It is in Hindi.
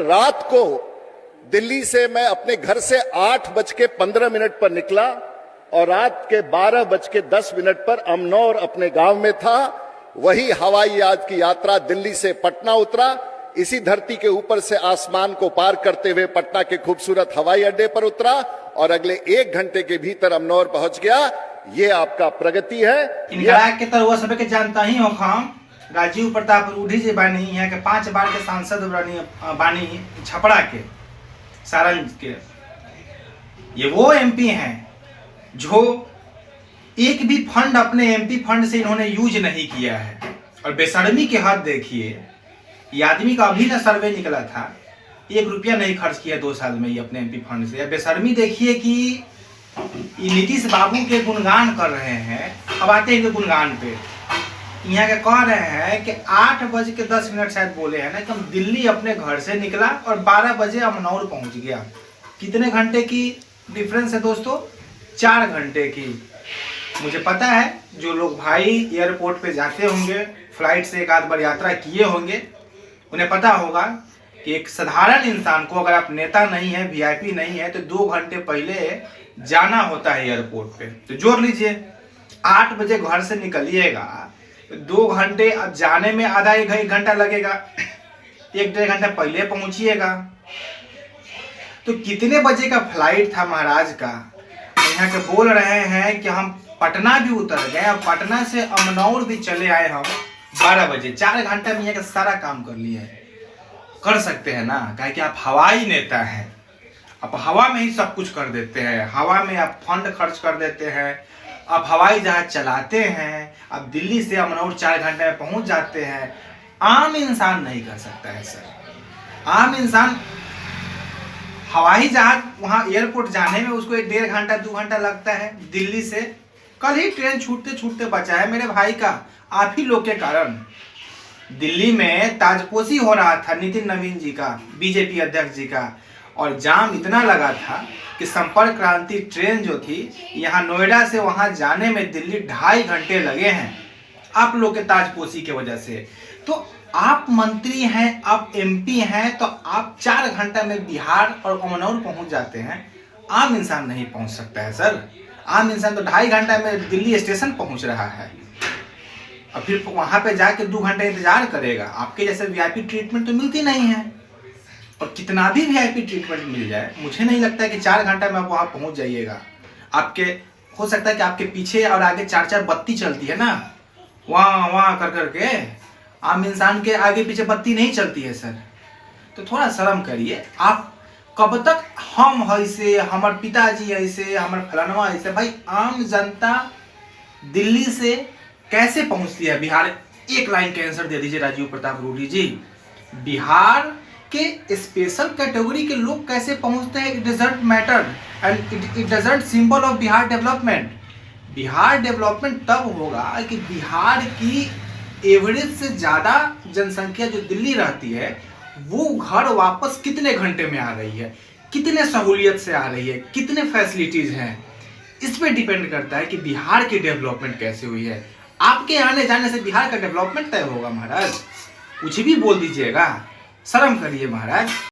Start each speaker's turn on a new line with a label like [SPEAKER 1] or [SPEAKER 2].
[SPEAKER 1] रात को दिल्ली से मैं अपने घर से 8:15 पर निकला और रात के 12:10 पर अमनौर अपने गांव में था। वही हवाई जहाज की यात्रा दिल्ली से पटना उतरा। इसी धरती के ऊपर से आसमान को पार करते हुए पटना के खूबसूरत हवाई अड्डे पर उतरा और अगले 1 घंटे के भीतर अमनौर पहुंच गया। ये आपका प्रगति है।
[SPEAKER 2] इनकरा के तरह सब के जानता ही हो खाम राजीव प्रताप रूढ़ी जी बानी यहाँ के 5 बार के सांसद बानी छपरा के सारण के। ये वो एमपी हैं जो एक भी फंड अपने एमपी फंड से इन्होंने यूज नहीं किया है। और बेशर्मी के हद देखिए, ये आदमी का अभी ना सर्वे निकला था, 1 रुपया नहीं खर्च किया 2 साल में ये अपने एमपी फंड से। बेशर्मी देखिए कि नीतीश बाबू के गुणगान कर रहे हैं। अब आते हैं गुणगान पे। यहाँ के कह रहे हैं कि 8:10 शायद बोले हैं ना कि हम दिल्ली अपने घर से निकला और 12 बजे अमनौर पहुंच गया। कितने घंटे की डिफरेंस है दोस्तों? 4 घंटे की। मुझे पता है जो लोग भाई एयरपोर्ट पे जाते होंगे, फ्लाइट से एक आध बार यात्रा किए होंगे, उन्हें पता होगा कि एक साधारण इंसान को अगर आप नेता नहीं है, वीआईपी नहीं है, तो 2 घंटे पहले जाना होता है एयरपोर्ट पे। तो जोड़ लीजिए 8 बजे घर से निकलिएगा, 2 घंटे अब जाने में आधा 1 घंटा लगेगा, 1-1.5 घंटा पहले पहुंचिएगा। तो कितने बजे का फ्लाइट था महाराज का? यहाँ के बोल रहे हैं कि हम पटना भी उतर गए और पटना से अमनौर भी चले आए हम 12 बजे। 4 घंटे में यहाँ का सारा काम कर लिए। कर सकते हैं ना, कहे कि आप हवाई नेता हैं, आप हवा में ही सब कुछ कर देते हैं, हवा में आप फंड खर्च कर देते हैं, आप हवाई जहाज चलाते हैं, आप दिल्ली से अमनौर 4 घंटे में पहुंच जाते हैं। आम इंसान नहीं कर सकता है सर। आम इंसान हवाई जहाज वहां एयरपोर्ट जाने में उसको 1-1.5 घंटा 2 घंटा लगता है दिल्ली से। कल ही ट्रेन छूटते छूटते बचा है मेरे भाई का, आप ही लोग के कारण। दिल्ली में ताजपोशी हो रहा था नितिन नवीन जी का, बीजेपी अध्यक्ष जी का, और जाम इतना लगा था कि संपर्क क्रांति ट्रेन जो थी यहाँ नोएडा से वहां जाने में दिल्ली 2.5 घंटे लगे हैं आप लोग के ताजपोशी की वजह से। तो आप मंत्री हैं, आप एमपी हैं, तो आप 4 घंटा में बिहार और अमनौर पहुंच जाते हैं। आम इंसान नहीं पहुंच सकता है सर। आम इंसान तो 2.5 घंटा में दिल्ली स्टेशन पहुंच रहा है और फिर वहां पे जाके 2 घंटे इंतजार करेगा। आपके जैसे वीआईपी ट्रीटमेंट तो मिलती नहीं है। और कितना भी वीआईपी ट्रीटमेंट मिल जाए, मुझे नहीं लगता है कि 4 घंटा में आप वहां पहुंच जाइएगा। आपके हो सकता है कि आपके पीछे और आगे 4-4 बत्ती चलती है ना, वहाँ वहाँ कर करके। आम इंसान के आगे पीछे बत्ती नहीं चलती है सर। तो थोड़ा शर्म करिए। आप कब तक हम ऐसे, हमारे पिताजी ऐसे, हमारे फलानवा ऐसे? भाई आम जनता दिल्ली से कैसे पहुंचती है बिहार? एक लाइन के आंसर दे दीजिए राजीव प्रताप रूढ़ी जी। बिहार के स्पेशल कैटेगरी के लोग कैसे पहुंचते हैं? It doesn't matter and it doesn't symbol of Bihar development. Bihar development तब होगा कि बिहार की एवरेज से ज़्यादा जनसंख्या जो दिल्ली रहती है वो घर वापस कितने घंटे में आ रही है, कितने सहूलियत से आ रही है, कितने फैसिलिटीज़ हैं, इस पे डिपेंड करता है कि बिहार की डेवलपमेंट कैसे हुई है। आपके आने जाने से बिहार का डेवलपमेंट तय होगा महाराज। कुछ भी बोल दीजिएगा, शर्म करिए महाराज।